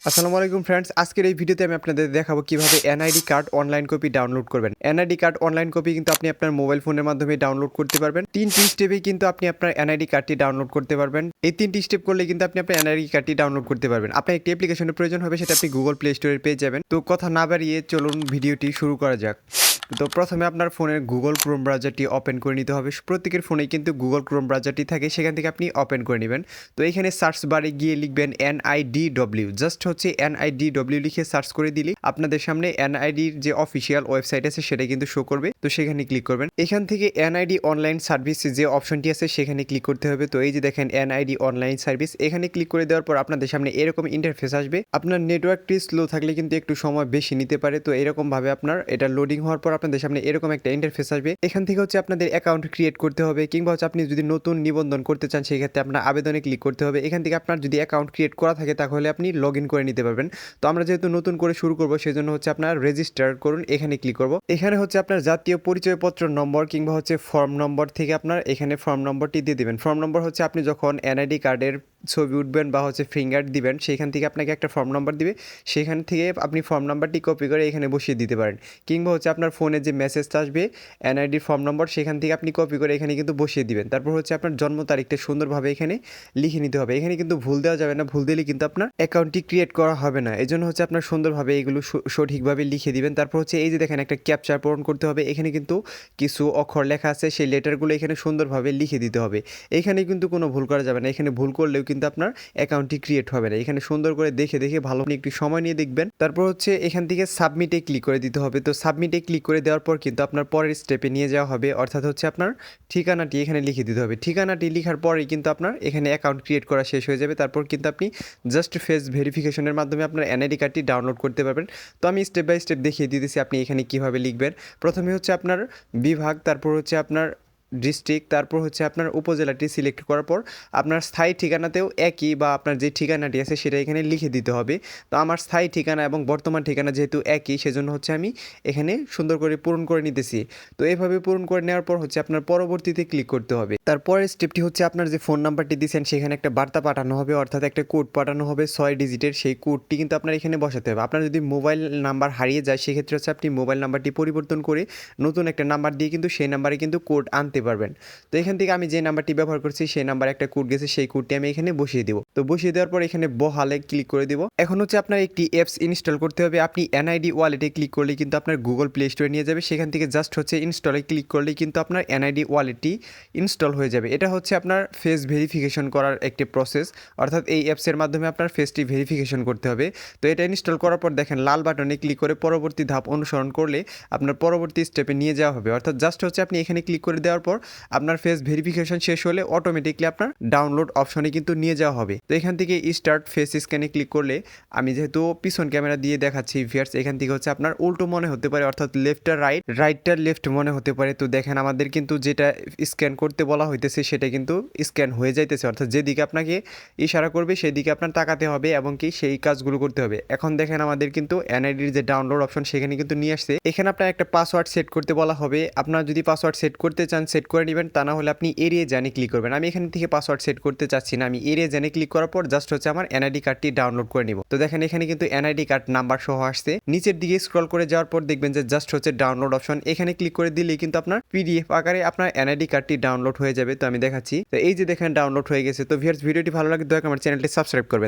আসসালামু আলাইকুম ফ্রেন্ডস, আজকের এই ভিডিওতে আমি আপনাদের দেখাবো কিভাবে NID card online copy download করবেন। এনআইডি কার্ড অনলাইন কপি কিন্তু আপনি আপনার মোবাইল ফোনের মাধ্যমে ডাউনলোড করতে পারবেন। 3টি স্টেপে কিন্তু আপনি আপনার এনআইডি কার্ডটি ডাউনলোড করতে পারবেন। এই 3টি স্টেপ করলে কিন্তু আপনি আপনার এনআইডি কার্ডটি ডাউনলোড করতে পারবেন। আপনার একটি অ্যাপ্লিকেশনের প্রয়োজন হবে, সেটা আপনি গুগল প্লে স্টোরে পেয়ে যাবেন। তো কথা না বাড়িয়ে চলুন ভিডিওটি শুরু করা যাক। তো প্রথমে আপনার ফোনের গুগল ক্রোম ব্রাউজারটি ওপেন করে নিতে হবে। প্রত্যেকের ফোনেই কিন্তু গুগল ক্রোম ব্রাউজারটি থাকে, সেখান থেকে আপনি ওপেন করে নেবেন। তো এখানে সার্চ বারে গিয়ে লিখবেন NIDW, জাস্ট হচ্ছে NIDW লিখে সার্চ করে দিলে আপনাদের সামনে এনআইডির যে অফিসিয়াল ওয়েবসাইট আছে সেটা কিন্তু শো করবে। তো সেখানে ক্লিক করবেন। এখান থেকে এনআইডি অনলাইন সার্ভিস যে অপশনটি আছে সেখানে ক্লিক করতে হবে। তো এই যে দেখেন এনআইডি অনলাইন সার্ভিস, এখানে ক্লিক করে দেওয়ার পর আপনাদের সামনে এরকম ইন্টারফেস আসবে। আপনার নেটওয়ার্কটি স্লো থাকলে কিন্তু একটু সময় বেশি নিতে পারে। তো এরকমভাবে আপনার এটা লোডিং হওয়ার পর আপনাদের সামনে এরকম একটা ইন্টারফেস আসবে। এখান থেকে হচ্ছে আপনাদের অ্যাকাউন্ট ক্রিয়েট করতে হবে, কিংবা হচ্ছে আপনি যদি নতুন নিবন্ধন করতে চান সেক্ষেত্রে আপনার আবেদনে ক্লিক করতে হবে। এখান থেকে আপনার যদি অ্যাকাউন্ট ক্রিয়েট করা থাকে তাহলে আপনি লগ ইন করে নিতে পারবেন। তো আমরা যেহেতু নতুন করে শুরু করব সেজন্য হচ্ছে আপনার রেজিস্টার করুন, এখানে ক্লিক করব। এখানে হচ্ছে আপনার জাতীয় পরিচয়পত্র নম্বর কিংবা হচ্ছে ফর্ম নম্বর থেকে আপনার এখানে ফর্ম নম্বরটি দিয়ে দিবেন। ফর্ম নম্বর হচ্ছে আপনি যখন এনআইডি কার্ডের ছবি উঠবেন বা হচ্ছে ফিঙ্গার দিবেন সেখান থেকে আপনাকে একটা ফর্ম নাম্বার দিবে, সেখান থেকে আপনি ফর্ম নাম্বারটি কপি করে এখানে বসিয়ে দিতে পারেন। কিংবা হচ্ছে আপনার ফোনে যে মেসেজটা আসবে এনআইডির ফর্ম নম্বর সেখান থেকে আপনি কপি করে এখানে কিন্তু বসিয়ে দিবেন। তারপর হচ্ছে আপনার জন্ম তারিখটা সুন্দরভাবে এখানে লিখে নিতে হবে। এখানে কিন্তু ভুল দেওয়া যাবে না, ভুল দিলে কিন্তু আপনার অ্যাকাউন্টটি ক্রিয়েট করা হবে না। এই জন্য হচ্ছে আপনার সুন্দরভাবে এগুলো সঠিকভাবে লিখে দিবেন। তারপর হচ্ছে এই যে দেখেন একটা ক্যাপচার পূরণ করতে হবে। এখানে কিন্তু কিছু অক্ষর লেখা আছে, সেই লেটারগুলো এখানে সুন্দরভাবে লিখে দিতে হবে। এখানে কিন্তু কোনো ভুল করা যাবে না। এখানে ভুল করলেও কিন্তু আপনার অ্যাকাউন্টটি ক্রিয়েট হবে না। এখানে সুন্দর করে দেখে ভালো একটু সময় নিয়ে দেখবেন। তারপর হচ্ছে এখান থেকে সাবমিটে ক্লিক করে দিতে হবে। তো সাবমিটে ক্লিক করে দেওয়ার পর কিন্তু আপনার পরের স্টেপে নিয়ে যাওয়া হবে, অর্থাৎ হচ্ছে আপনার ঠিকানাটি এখানে লিখে দিতে হবে। ঠিকানাটি লেখার পরেই কিন্তু আপনার এখানে অ্যাকাউন্ট ক্রিয়েট করা শেষ হয়ে যাবে। তারপর কিন্তু আপনি জাস্ট ফেস ভেরিফিকেশনের মাধ্যমে আপনার এনআইডি কার্ডটি ডাউনলোড করতে পারবেন। তো আমি স্টেপ বাই স্টেপ দেখিয়ে দিতেছি আপনি এখানে কীভাবে লিখবেন। প্রথমে হচ্ছে আপনার বিভাগ, তারপর হচ্ছে আপনার ডিস্ট্রিক্ট, তারপর হচ্ছে আপনার উপজেলাটি সিলেক্ট করার পর আপনার স্থায়ী ঠিকানাতেও একই বা আপনার যে ঠিকানাটি আছে সেটা এখানে লিখে দিতে হবে। তো আমার স্থায়ী ঠিকানা এবং বর্তমান ঠিকানা যেহেতু একই, সেজন্য হচ্ছে আমি এখানে সুন্দর করে পূরণ করে নিতেছি। তো এইভাবে পূরণ করে নেওয়ার পর হচ্ছে আপনার পরবর্তীতে ক্লিক করতে হবে। তারপরের স্টেপটি হচ্ছে আপনার যে ফোন নাম্বারটি দিয়েছেন সেখানে একটা বার্তা পাঠানো হবে, অর্থাৎ একটা কোড পাঠানো হবে 6 ডিজিটের। সেই কোডটি কিন্তু আপনার এখানে বসাতে হবে। আপনার যদি মোবাইল নাম্বার হারিয়ে যায় সেক্ষেত্রে হচ্ছে আপনি মোবাইল নাম্বারটি পরিবর্তন করে নতুন একটা নাম্বার দিয়ে কিন্তু সেই নাম্বারে কিন্তু কোড আনতে পারবেন। তো এখান থেকে আমি যে নাম্বারটি ব্যবহার করছি সেই নাম্বারে একটা কোড গেছে, সেই কোডটি আমি এখানে বসিয়ে দিব। তো বসিয়ে দেওয়ার পর এখানে বহালে ক্লিক করে দিব। এখন হচ্ছে আপনার একটি অ্যাপস ইনস্টল করতে হবে। আপনি এনআইডি ওয়ালেটে ক্লিক করলে কিন্তু আপনার গুগল প্লে স্টোরে নিয়ে যাবে। সেখান থেকে জাস্ট হচ্ছে ইনস্টলে ক্লিক করলে কিন্তু আপনার এনআইডি ওয়ালেটটি ইনস্টল হয়ে যাবে। এটা হচ্ছে আপনার ফেস ভেরিফিকেশন করার একটি প্রসেস, অর্থাৎ এই অ্যাপসের মাধ্যমে আপনার ফেসটি ভেরিফিকেশন করতে হবে। তো এটা ইনস্টল করার পর দেখেন লাল বাটনে ক্লিক করে পরবর্তী ধাপ অনুসরণ করলে আপনার পরবর্তী স্টেপে নিয়ে যাওয়া হবে। অর্থাৎ জাস্ট হচ্ছে আপনি এখানে ক্লিক করে দেওয়ার পর আপনার ফেস ভেরিফিকেশন শেষ হলে অটোমেটিকলি আপনার ডাউনলোড অপশনে কিন্তু নিয়ে যাওয়া হবে। তো এখান থেকে স্টার্ট ফেস স্ক্যানে ক্লিক করলে আমি যেহেতু পিছন ক্যামেরা দিয়ে দেখাচ্ছি ভিউয়ার্স, এখান থেকে হচ্ছে আপনার উল্টো মনে হতে পারে, অর্থাৎ লেফটটা রাইট, রাইটটা লেফট মনে হতে পারে। তো দেখেন আমাদের কিন্তু যেটা স্ক্যান করতে বলা হইতেছে সেটা কিন্তু স্ক্যান হয়ে যাইতেছে, অর্থাৎ যেদিকে আপনাকে ইশারা করবে সেদিকে আপনার তাকাতে হবে এবং কি সেই কাজগুলো করতে হবে। এখন দেখেন আমাদের কিন্তু এনআইডির যে ডাউনলোড অপশন সেখানে কিন্তু নিয়ে আসছে। এখানে আপনার একটা পাসওয়ার্ড সেট করতে বলা হবে। আপনারা যদি পাসওয়ার্ড সেট করতে চান সেট করে নেবেন, তা না হলে আপনি এরিয়া জানে ক্লিক করবেন। আমি এখান থেকে পাসওয়ার্ড সেট করতে চাচ্ছি না, আমি এরিয়া জানে ক্লিক করার পর জাস্ট হচ্ছে আমার এনআইডি কার্ডটি ডাউনলোড করে নিব। তো দেখেন এখানে কিন্তু এনআইডি কার্ড নাম্বার সহ আসছে। নিচের দিকে স্ক্রল করে যাওয়ার পর দেখবেন যে জাস্ট হচ্ছে ডাউনলোড অপশন, এখানে ক্লিক করে দিলেই কিন্তু আপনার পিডিএফ আকারে আপনার এনআইডি কার্ডটি ডাউনলোড হয়ে যাবে। তো আমি দেখাচ্ছি। তো এই যে দেখেন ডাউনলোড হয়ে গেছে। তো ভিউয়ার্স, ভিডিওটি ভালো লাগে দয়া করে আমার চ্যানেলটি সাবস্ক্রাইব করবেন।